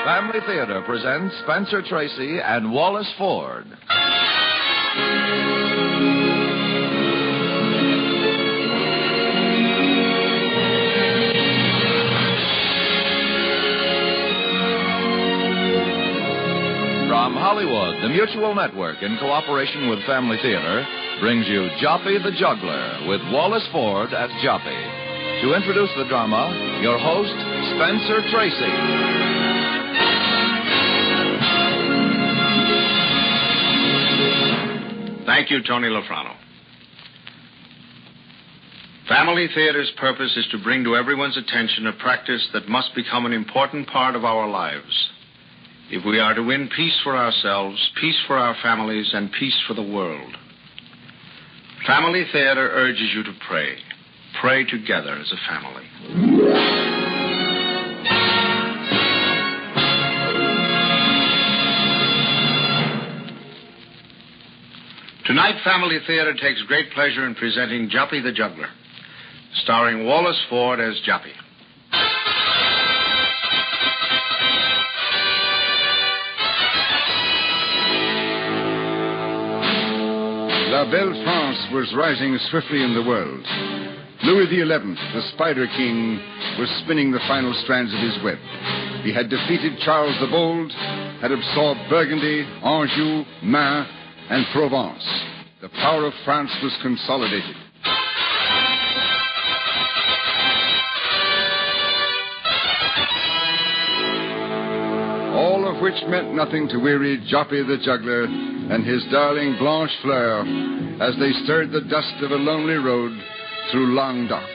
Family Theater presents Spencer Tracy and Wallace Ford. From Hollywood, the Mutual Network, in cooperation with Family Theater, brings you Joppy the Juggler with Wallace Ford as Joppy. To introduce the drama, your host, Spencer Tracy. Thank you, Tony Lofrano. Family Theater's purpose is to bring to everyone's attention a practice that must become an important part of our lives. If we are to win peace for ourselves, peace for our families, and peace for the world. Family Theater urges you to pray. Pray together as a family. Tonight, Family Theater takes great pleasure in presenting Joppy the Juggler, starring Wallace Ford as Joppy. La Belle France was rising swiftly in the world. Louis XI, the Spider King, was spinning the final strands of his web. He had defeated Charles the Bold, had absorbed Burgundy, Anjou, Maine, and Provence. The power of France was consolidated. All of which meant nothing to weary Joppy the Juggler and his darling Blanche Fleur as they stirred the dust of a lonely road through Languedoc.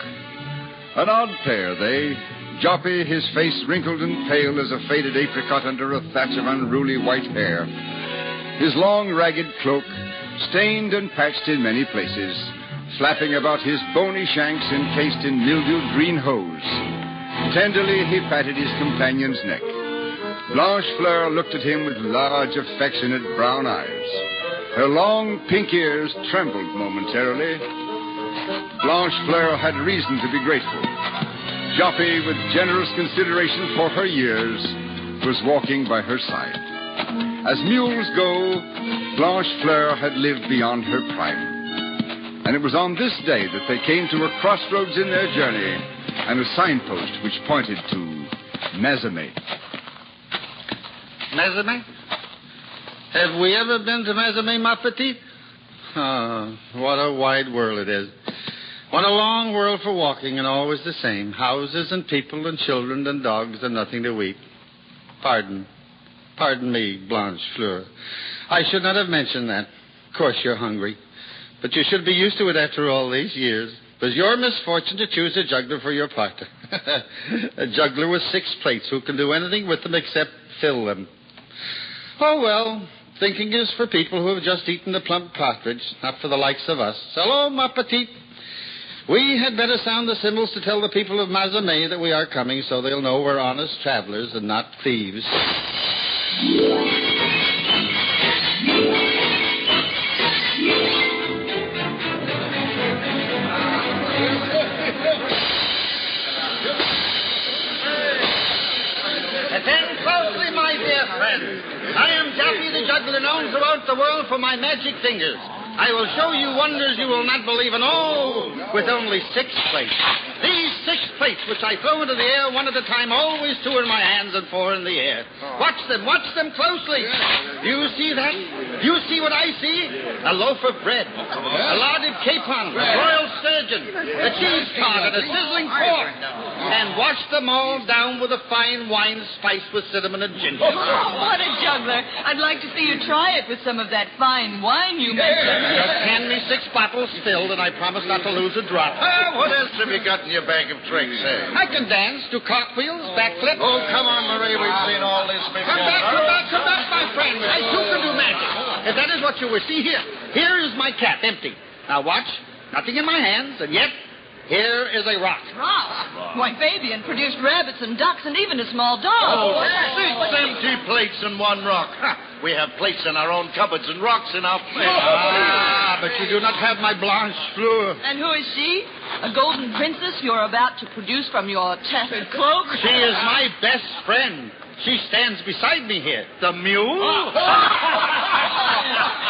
An odd pair, they. Joppy, his face wrinkled and pale as a faded apricot under a thatch of unruly white hair. His long, ragged cloak, stained and patched in many places, flapping about his bony shanks encased in mildewed green hose. Tenderly, he patted his companion's neck. Blanche Fleur looked at him with large, affectionate brown eyes. Her long, pink ears trembled momentarily. Blanche Fleur had reason to be grateful. Joppy, with generous consideration for her years, was walking by her side. As mules go, Blanche Fleur had lived beyond her prime. And it was on this day that they came to a crossroads in their journey and a signpost which pointed to Mazamet. Mazamet? Have we ever been to Mazamet, ma petite? Oh, what a wide world it is. What a long world for walking, and always the same. Houses and people and children and dogs and nothing to eat. Pardon me, Blanche Fleur. I should not have mentioned that. Of course you're hungry. But you should be used to it after all these years. It was your misfortune to choose a juggler for your partner. A juggler with 6 plates who can do anything with them except fill them. Oh, well, thinking is for people who have just eaten the plump partridge, not for the likes of us. Hello, ma petite. We had better sound the cymbals to tell the people of Mazamet that we are coming so they'll know we're honest travelers and not thieves. Attend closely, my dear friends. I am Joppy the Juggler, known throughout the world for my magic fingers. I will show you wonders you will not believe in, with only 6 plates. These 6 plates, which I throw into the air one at a time, always 2 in my hands and 4 in the air. Watch them closely. You see that? You see what I see? A loaf of bread, a larded capon, a royal sturgeon, a cheese tart, and a sizzling pork. And wash them all down with a fine wine spiced with cinnamon and ginger. Oh, what a juggler. I'd like to see you try it with some of that fine wine you mentioned. Just hand me 6 bottles filled, and I promise not to lose a drop. What else have you got in your bag of tricks, eh? I can dance, do cartwheels, backflips. Oh, come on, Marie. We've seen all this before. Come back, my friend. I too can do magic. If that is what you wish, see here. Here is my cap, empty. Now watch. Nothing in my hands, and yet here is a rock. Rock? Why, Fabian produced rabbits and ducks and even a small dog. Oh, 6 empty plates and 1 rock. Ha, we have plates in our own cupboards and rocks in our plates. but you do not have my Blanche Fleur. And who is she? A golden princess you're about to produce from your tattered cloak? She is my best friend. She stands beside me here. The mule?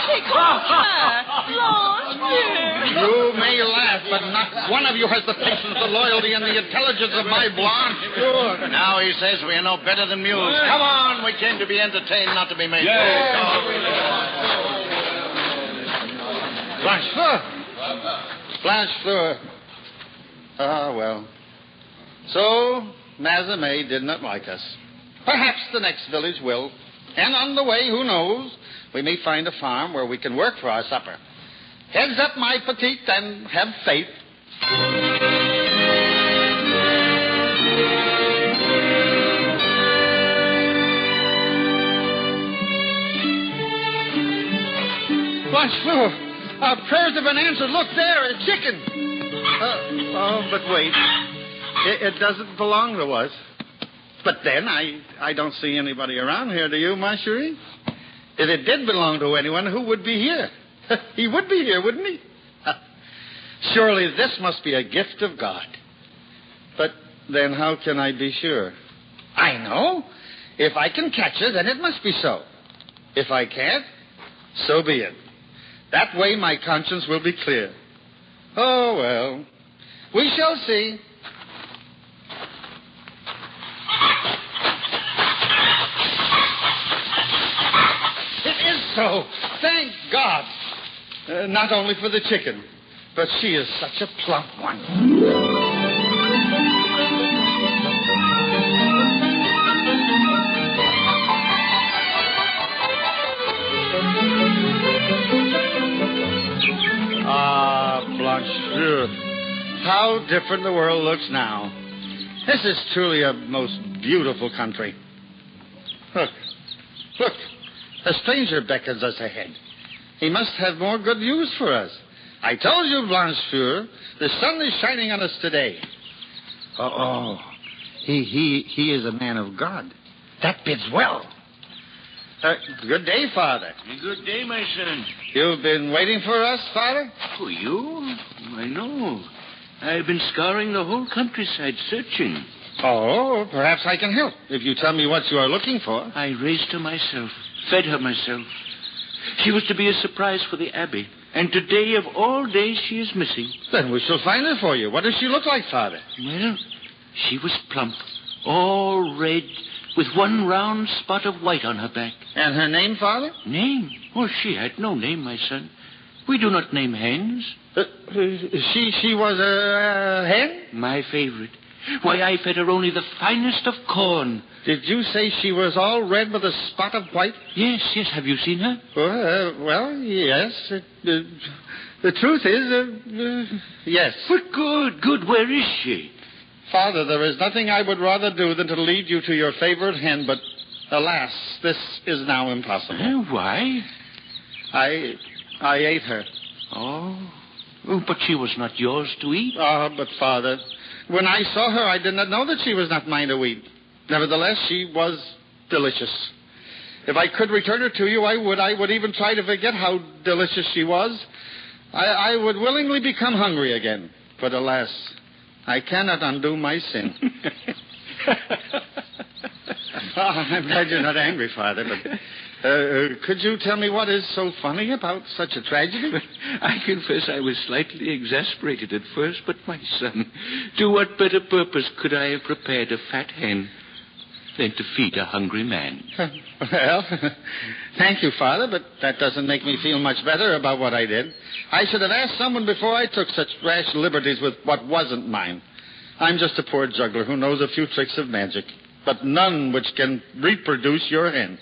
She calls her Blanche Fleur. You may laugh, but not one of you has the patience, the loyalty, and the intelligence of my Blanche Fleur. Now he says we are no better than mules. Come on, we came to be entertained, not to be made. Blanche Fleur. Blanche Fleur. Ah, well. So, Mazame did not like us. Perhaps the next village will. And on the way, who knows, we may find a farm where we can work for our supper. Heads up, my petite, and have faith. Blanche Fleur, our prayers have been answered. Look there, a chicken. But wait. It doesn't belong to us. But then, I don't see anybody around here, do you, ma chérie? If it did belong to anyone, who would be here? He would be here, wouldn't he? Surely this must be a gift of God. But then how can I be sure? I know. If I can catch her, then it must be so. If I can't, so be it. That way my conscience will be clear. Oh, well, we shall see. So, thank God. Not only for the chicken, but she is such a plump one. Ah, Blanche, how different the world looks now. This is truly a most beautiful country. Look. A stranger beckons us ahead. He must have more good news for us. I told you, Blanche Fleur, the sun is shining on us today. He is a man of God. That bids well. Good day, Father. Good day, my son. You've been waiting for us, Father? Oh, you? I know. I've been scouring the whole countryside searching. Oh, perhaps I can help, if you tell me what you are looking for. I raised her myself, fed her myself. She was to be a surprise for the Abbey, and today of all days she is missing. Then we shall find her for you. What does she look like, Father? Well, she was plump, all red, with one round spot of white on her back. And her name, Father? Name? Oh, she had no name, my son. We do not name hens. She was a hen? My favorite. Why, I fed her only the finest of corn. Did you say she was all red with a spot of white? Yes. Have you seen her? Well, yes. The truth is, yes. But good. Where is she? Father, there is nothing I would rather do than to lead you to your favorite hen, but alas, this is now impossible. Why? I ate her. Oh, but she was not yours to eat. But Father, when I saw her, I did not know that she was not mine to eat. Nevertheless, she was delicious. If I could return her to you, I would. I would even try to forget how delicious she was. I would willingly become hungry again. But alas, I cannot undo my sin. I'm glad you're not angry, Father, but could you tell me what is so funny about such a tragedy? I confess I was slightly exasperated at first, but my son, to what better purpose could I have prepared a fat hen than to feed a hungry man? Well, thank you, Father, but that doesn't make me feel much better about what I did. I should have asked someone before I took such rash liberties with what wasn't mine. I'm just a poor juggler who knows a few tricks of magic, but none which can reproduce your hen.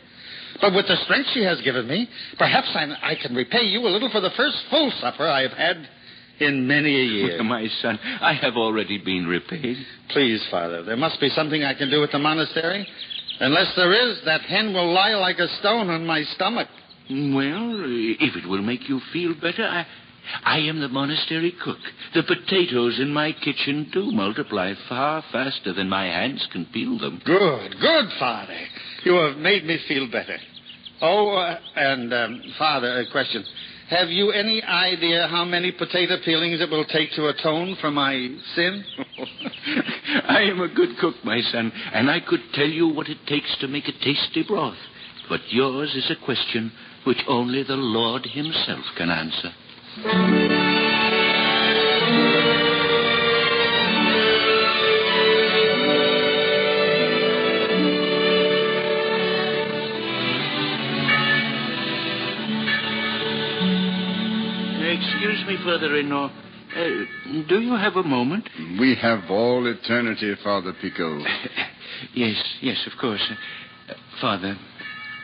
But with the strength she has given me, perhaps I can repay you a little for the first full supper I have had in many a year. My son, I have already been repaid. Please, Father, there must be something I can do at the monastery. Unless there is, that hen will lie like a stone on my stomach. Well, if it will make you feel better, I am the monastery cook. The potatoes in my kitchen do multiply far faster than my hands can peel them. Good, Father. You have made me feel better. Oh, Father, a question. have you any idea how many potato peelings it will take to atone for my sin? I am a good cook, my son, and I could tell you what it takes to make a tasty broth. But yours is a question which only the Lord himself can answer. Excuse me, Father-in-law. Do you have a moment? We have all eternity, Father Pico. Yes, of course. Father,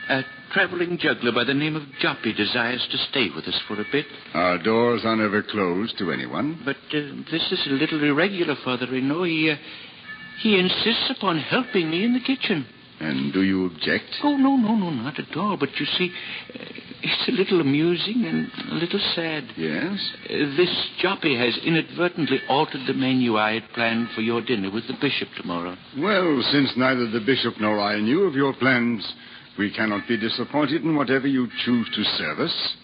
a traveling juggler by the name of Joppy desires to stay with us for a bit. Our doors are never closed to anyone. But this is a little irregular, Father-in-law. He insists upon helping me in the kitchen. And do you object? Oh, no, not at all. But you see, it's a little amusing and a little sad. Yes? This Joppy has inadvertently altered the menu I had planned for your dinner with the bishop tomorrow. Well, since neither the bishop nor I knew of your plans, we cannot be disappointed in whatever you choose to serve us.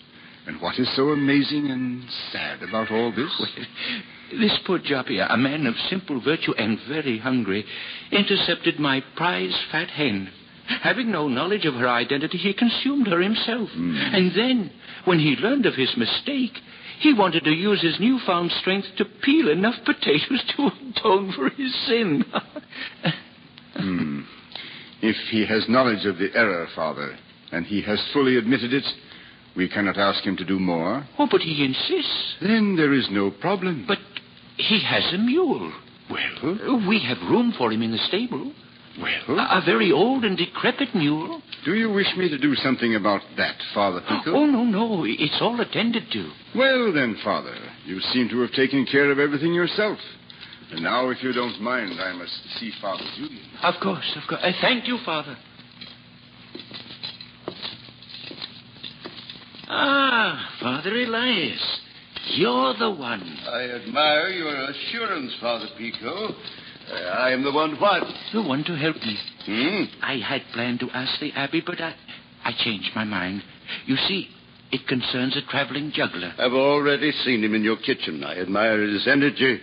And what is so amazing and sad about all this? Well, this poor Joppy, a man of simple virtue and very hungry, intercepted my prize fat hen. Having no knowledge of her identity, he consumed her himself. And then, when he learned of his mistake, he wanted to use his newfound strength to peel enough potatoes to atone for his sin. If he has knowledge of the error, Father, and he has fully admitted it, we cannot ask him to do more. Oh, but he insists. Then there is no problem. But he has a mule. Well? We have room for him in the stable. Well? A very old and decrepit mule. Do you wish me to do something about that, Father Pico? Oh, no. It's all attended to. Well, then, Father, you seem to have taken care of everything yourself. And now, if you don't mind, I must see Father Julian. Of course. Thank you, Father. Ah, Father Elias. You're the one. I admire your assurance, Father Pico. I am the one what? The one to help me. I had planned to ask the Abbey, but I changed my mind. You see, it concerns a traveling juggler. I've already seen him in your kitchen. I admire his energy.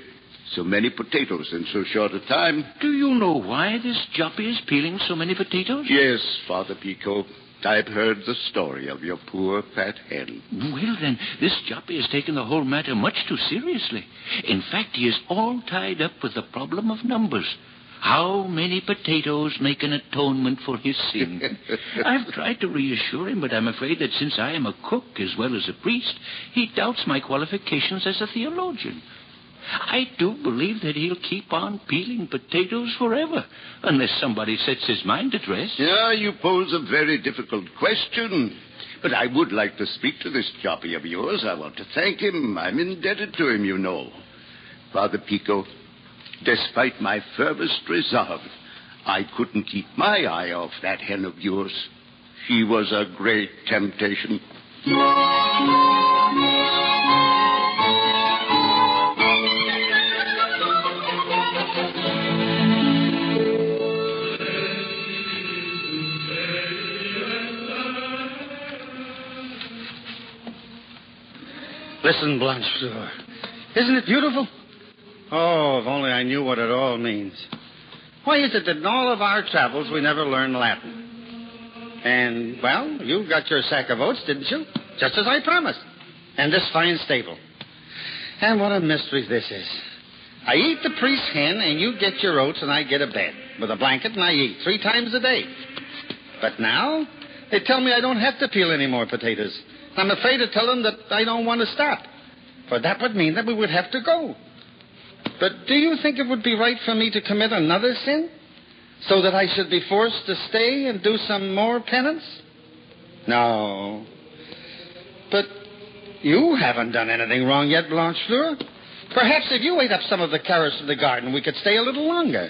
So many potatoes in so short a time. Do you know why this Joppy is peeling so many potatoes? Yes, Father Pico. I've heard the story of your poor fat hen. Well, then, this Joppy has taken the whole matter much too seriously. In fact, he is all tied up with the problem of numbers. How many potatoes make an atonement for his sin? I've tried to reassure him, but I'm afraid that since I am a cook as well as a priest, he doubts my qualifications as a theologian. I do believe that he'll keep on peeling potatoes forever, unless somebody sets his mind at rest. Yeah, you pose a very difficult question. But I would like to speak to this Joppy of yours. I want to thank him. I'm indebted to him, you know. Father Pico, despite my fervest resolve, I couldn't keep my eye off that hen of yours. She was a great temptation. Listen, Blanchefleur. Isn't it beautiful? Oh, if only I knew what it all means. Why is it that in all of our travels we never learn Latin? And, well, you got your sack of oats, didn't you? Just as I promised. And this fine stable. And what a mystery this is. I eat the priest's hen, and you get your oats, and I get a bed with a blanket, and I eat 3 times a day. But now, they tell me I don't have to peel any more potatoes. I'm afraid to tell them that I don't want to stop. For that would mean that we would have to go. But do you think it would be right for me to commit another sin? So that I should be forced to stay and do some more penance? No. But you haven't done anything wrong yet, Blanchefleur. Perhaps if you ate up some of the carrots from the garden, we could stay a little longer.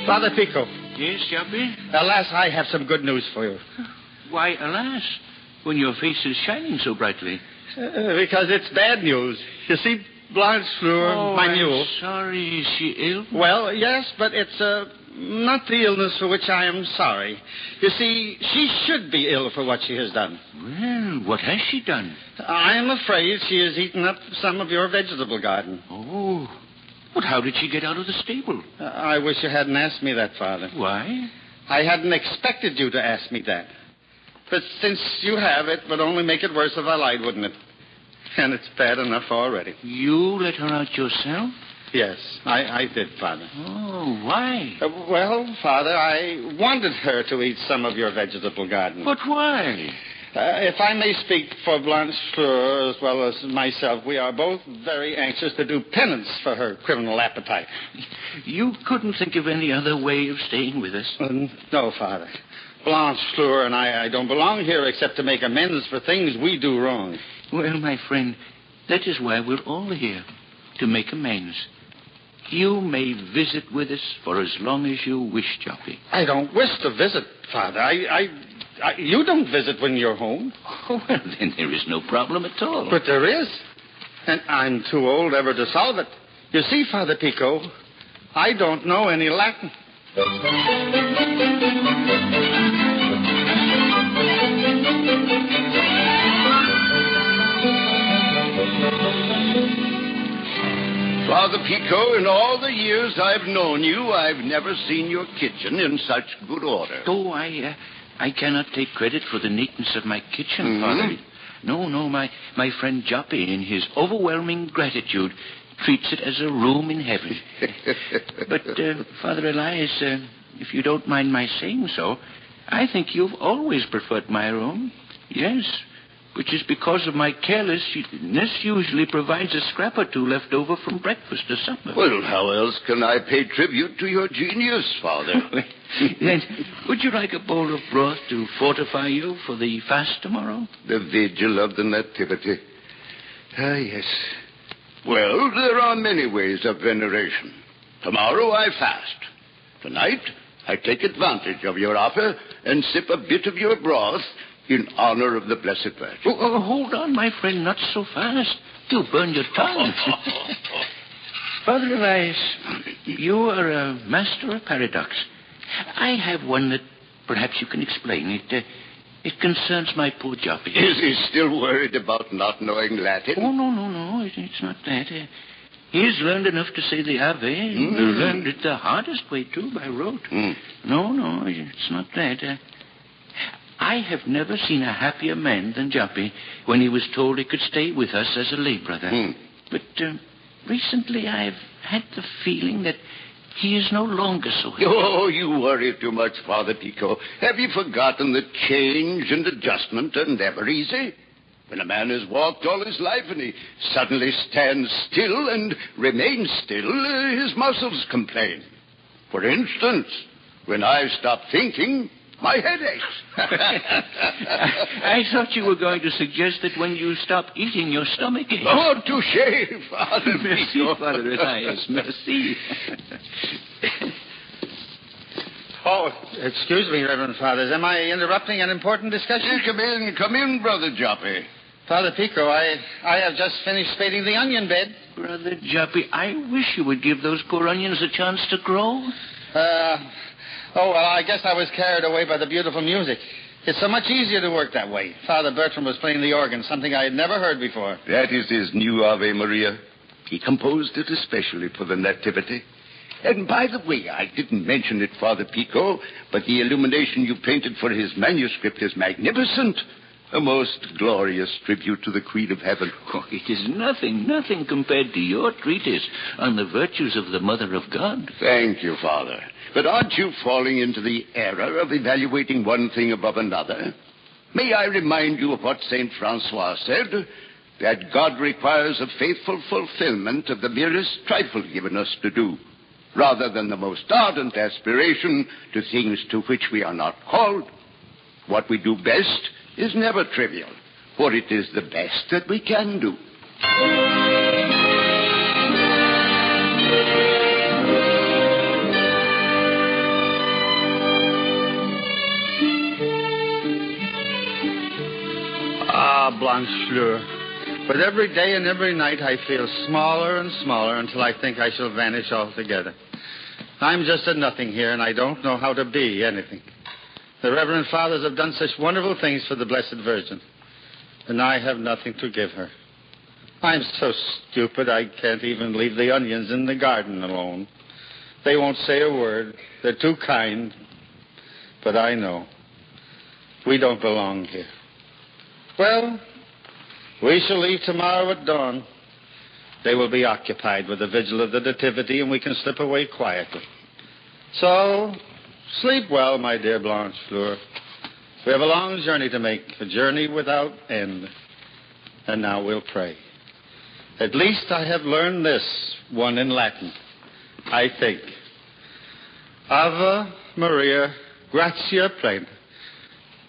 Father Pico. Yes, Joppy? Alas, I have some good news for you. Why, alas, when your face is shining so brightly? Because it's bad news. You see, Blanchefleur, my mule. I'm sorry. Is she ill? Well, yes, but it's not the illness for which I am sorry. You see, she should be ill for what she has done. Well, what has she done? I am afraid she has eaten up some of your vegetable garden. Oh. But how did she get out of the stable? I wish you hadn't asked me that, Father. Why? I hadn't expected you to ask me that. But since you have, it would only make it worse if I lied, wouldn't it? And it's bad enough already. You let her out yourself? Yes, I did, Father. Oh, why? Well, Father, I wanted her to eat some of your vegetable garden. But why? If I may speak for Blanchefleur as well as myself, we are both very anxious to do penance for her criminal appetite. You couldn't think of any other way of staying with us? No, Father. Blanchefleur and I don't belong here except to make amends for things we do wrong. Well, my friend, that is why we're all here, to make amends. You may visit with us for as long as you wish, Joppy. I don't wish to visit, Father. You don't visit when you're home. Oh, well, then there is no problem at all. But there is. And I'm too old ever to solve it. You see, Father Pico, I don't know any Latin. Father Pico, in all the years I've known you, I've never seen your kitchen in such good order. Oh, I cannot take credit for the neatness of my kitchen, Father. No, my friend Joppy, in his overwhelming gratitude, treats it as a room in heaven. But, Father Elias, if you don't mind my saying so, I think you've always preferred my room. Yes, which is because of my carelessness usually provides a scrap or two left over from breakfast or supper. Well, how else can I pay tribute to your genius, Father? Then, would you like a bowl of broth to fortify you for the fast tomorrow? The vigil of the Nativity. Ah, yes. Well, there are many ways of veneration. Tomorrow I fast. Tonight I take advantage of your offer and sip a bit of your broth in honor of the Blessed Virgin. Oh, hold on, my friend, not so fast. You'll burn your tongue. Father Elias, you are a master of paradox. I have one that perhaps you can explain. It concerns my poor Joppy. Is he still worried about not knowing Latin? Oh, no. It's not that. He's learned enough to say the Ave. Learned it the hardest way, too, by rote. No, it's not that. I have never seen a happier man than Joppy when he was told he could stay with us as a lay brother. But recently I've had the feeling that he is no longer so happy. Oh, you worry too much, Father Pico. Have you forgotten that change and adjustment are never easy? When a man has walked all his life and he suddenly stands still and remains still, his muscles complain. For instance, when I stop thinking, my head aches. I thought you were going to suggest that when you stop eating, your stomach aches. Oh, touché, Father Merci, Pico. Father Elias. Merci. Oh, excuse me, Reverend Fathers. Am I interrupting an important discussion? Come in, Brother Joppy. Father Pico, I have just finished spading the onion bed. Brother Joppy, I wish you would give those poor onions a chance to grow. Oh, well, I guess I was carried away by the beautiful music. It's so much easier to work that way. Father Bertram was playing the organ, something I had never heard before. That is his new Ave Maria. He composed it especially for the Nativity. And by the way, I didn't mention it, Father Pico, but the illumination you painted for his manuscript is magnificent. A most glorious tribute to the Queen of Heaven. Oh, it is nothing compared to your treatise on the virtues of the Mother of God. Thank you, Father. But aren't you falling into the error of evaluating one thing above another? May I remind you of what St. Francois said? That God requires a faithful fulfillment of the merest trifle given us to do, rather than the most ardent aspiration to things to which we are not called. What we do best is never trivial, for it is the best that we can do. Ah, Blanchefleur. But every day and every night I feel smaller and smaller until I think I shall vanish altogether. I'm just a nothing here, and I don't know how to be anything. The Reverend Fathers have done such wonderful things for the Blessed Virgin, and I have nothing to give her. I'm so stupid I can't even leave the onions in the garden alone. They won't say a word. They're too kind. But I know. We don't belong here. Well, we shall leave tomorrow at dawn. They will be occupied with the vigil of the Nativity, and we can slip away quietly. So, sleep well, my dear Blanche Fleur. We have a long journey to make, a journey without end. And now we'll pray. At least I have learned this one in Latin, I think. Ave Maria, gratia plena,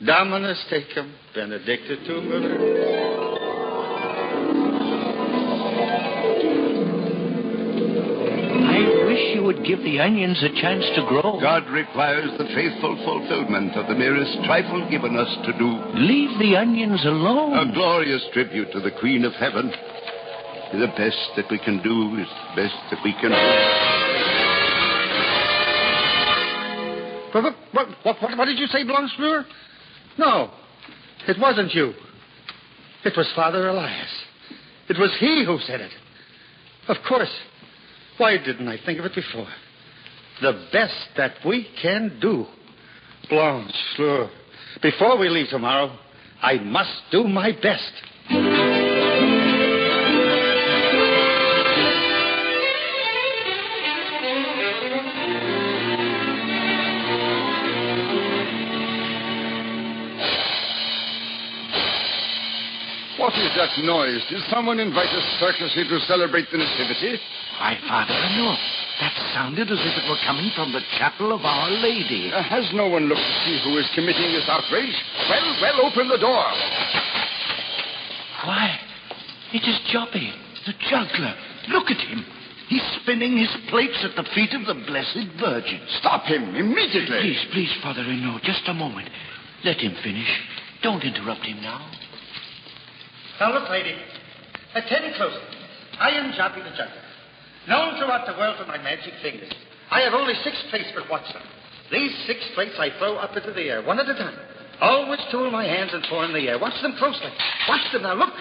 Dominus tecum, benedicta mulieribus. I wish you would give the onions a chance to grow. God requires the faithful fulfillment of the merest trifle given us to do. Leave the onions alone. A glorious tribute to the Queen of Heaven. The best that we can do is the best that we can do. What did you say, Blanche Fleur? No, it wasn't you. It was Father Elias. It was he who said it. Of course. Why didn't I think of it before? The best that we can do. Blanche Fleur, before we leave tomorrow, I must do my best. What is that noise? Did someone invite a circus here to celebrate the Nativity? Why, Father, no. That sounded as if it were coming from the chapel of Our Lady. Has no one looked to see who is committing this outrage? Well, open the door. Why, it is Joppy, the juggler. Look at him. He's spinning his plates at the feet of the Blessed Virgin. Stop him immediately. Please, Father Renaud, just a moment. Let him finish. Don't interrupt him now. Now look, lady. Attend closely. I am Joppy the Juggler, known throughout the world for my magic fingers. I have only 6 plates, but watch them. These 6 plates I throw up into the air, one at a time. Always 2 in my hands and 4 in the air. Watch them closely. Watch them now. Look.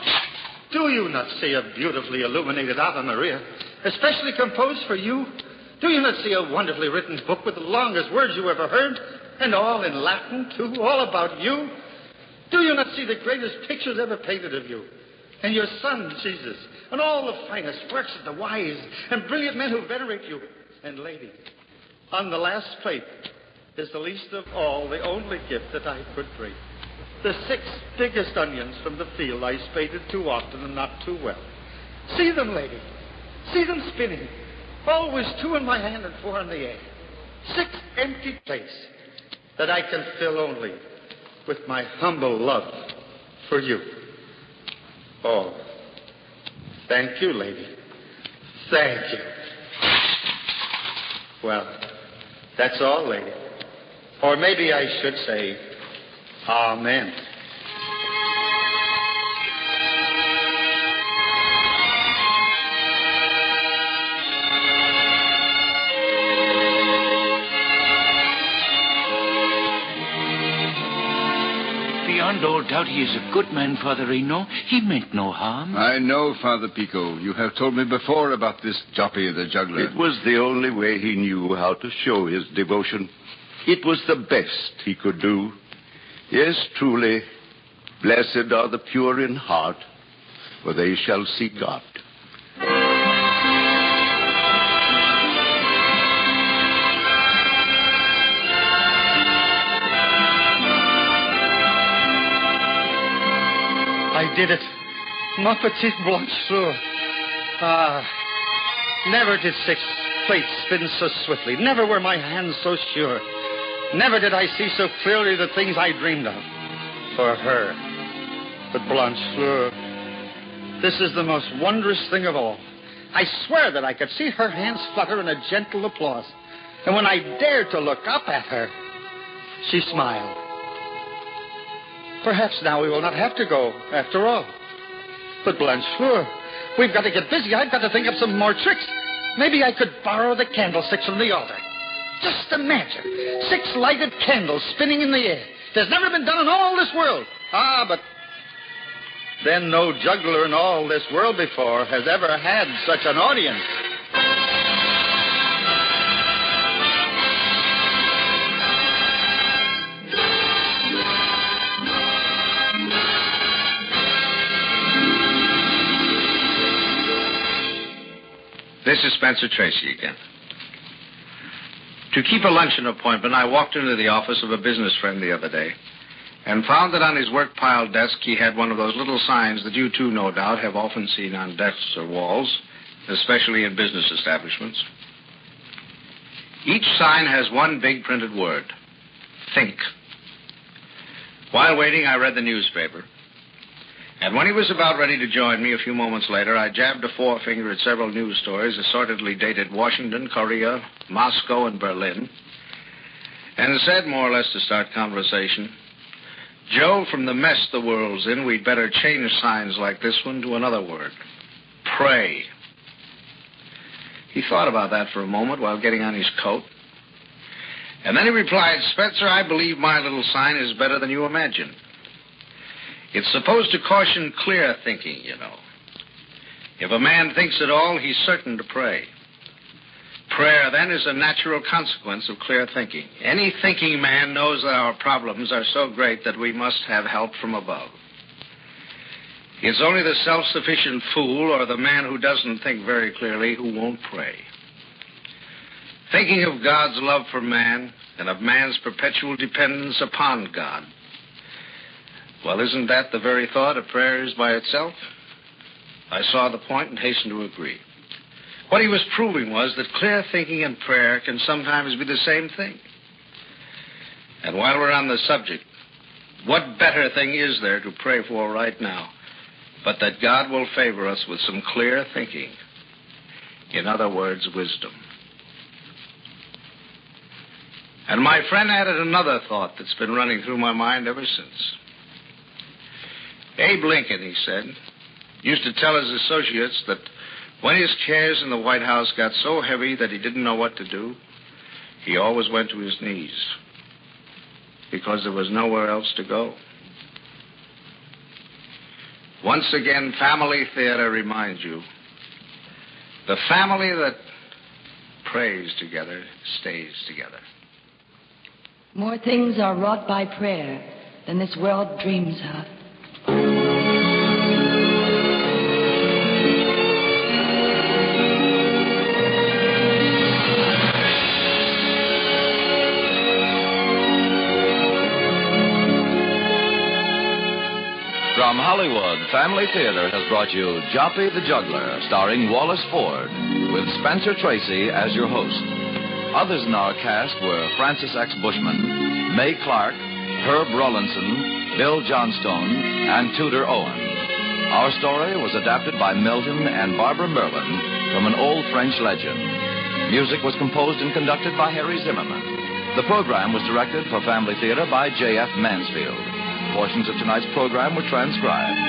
Do you not see a beautifully illuminated Ave Maria, especially composed for you? Do you not see a wonderfully written book with the longest words you ever heard, and all in Latin, too, all about you? Do you not see the greatest pictures ever painted of you? And your son, Jesus, and all the finest works of the wise and brilliant men who venerate you. And, lady, on the last plate is the least of all, the only gift that I could bring. The 6 biggest onions from the field I spaded too often and not too well. See them, lady. See them spinning. Always 2 in my hand and 4 in the air. 6 empty plates that I can fill only with my humble love for you. Oh, thank you, lady. Thank you. Well, that's all, lady. Or maybe I should say, Amen. Beyond all doubt, he is a good man, Father Renaud. He meant no harm. I know, Father Pico. You have told me before about this Joppy the Juggler. It was the only way he knew how to show his devotion. It was the best he could do. Yes, truly, blessed are the pure in heart, for they shall see God. I did it. Ma petite Blanche Fleur. Never did 6 plates spin so swiftly. Never were my hands so sure. Never did I see so clearly the things I dreamed of. For her. But Blanche Fleur, this is the most wondrous thing of all. I swear that I could see her hands flutter in a gentle applause. And when I dared to look up at her, she smiled. Perhaps now we will not have to go, after all. But Blanchefleur, we've got to get busy. I've got to think of some more tricks. Maybe I could borrow the candlesticks from the altar. Just imagine, 6 lighted candles spinning in the air. There's never been done in all this world. But then no juggler in all this world before has ever had such an audience. This is Spencer Tracy again. To keep a luncheon appointment, I walked into the office of a business friend the other day and found that on his work pile desk he had one of those little signs that you too, no doubt, have often seen on desks or walls, especially in business establishments. Each sign has one big printed word, think. While waiting, I read the newspaper. And when he was about ready to join me a few moments later, I jabbed a forefinger at several news stories assortedly dated Washington, Korea, Moscow, and Berlin, and said, more or less to start conversation, Joe, from the mess the world's in, we'd better change signs like this one to another word, pray. He thought about that for a moment while getting on his coat. And then he replied, Spencer, I believe my little sign is better than you imagine. It's supposed to caution clear thinking, you know. If a man thinks at all, he's certain to pray. Prayer, then, is a natural consequence of clear thinking. Any thinking man knows that our problems are so great that we must have help from above. It's only the self-sufficient fool or the man who doesn't think very clearly who won't pray. Thinking of God's love for man and of man's perpetual dependence upon God. Well, isn't that the very thought of prayer is by itself? I saw the point and hastened to agree. What he was proving was that clear thinking and prayer can sometimes be the same thing. And while we're on the subject, what better thing is there to pray for right now but that God will favor us with some clear thinking? In other words, wisdom. And my friend added another thought that's been running through my mind ever since. Abe Lincoln, he said, used to tell his associates that when his cares in the White House got so heavy that he didn't know what to do, he always went to his knees because there was nowhere else to go. Once again, Family Theater reminds you, the family that prays together stays together. More things are wrought by prayer than this world dreams of. From Hollywood, Family Theater has brought you Joppy the Juggler, starring Wallace Ford, with Spencer Tracy as your host. Others in our cast were Francis X. Bushman, May Clark, Herb Rollinson, Bill Johnstone, and Tudor Owen. Our story was adapted by Milton and Barbara Merlin from an old French legend. Music was composed and conducted by Harry Zimmerman. The program was directed for Family Theater by J.F. Mansfield. Portions of tonight's program were transcribed.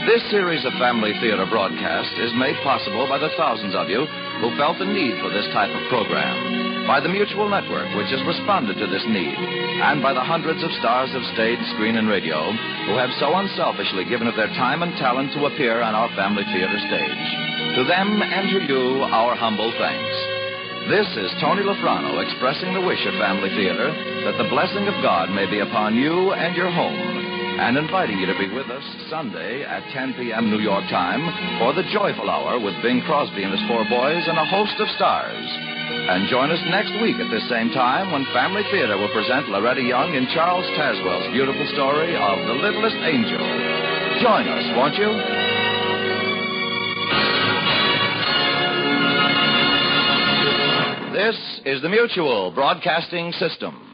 This series of Family Theater broadcasts is made possible by the thousands of you who felt the need for this type of program, by the Mutual Network, which has responded to this need, and by the hundreds of stars of stage, screen, and radio who have so unselfishly given of their time and talent to appear on our Family Theater stage. To them and to you, our humble thanks. This is Tony Lafrano expressing the wish of Family Theater that the blessing of God may be upon you and your home, and inviting you to be with us Sunday at 10 p.m. New York time for the Joyful Hour with Bing Crosby and his 4 boys and a host of stars. And join us next week at this same time when Family Theater will present Loretta Young in Charles Tazwell's beautiful story of The Littlest Angel. Join us, won't you? This is the Mutual Broadcasting System.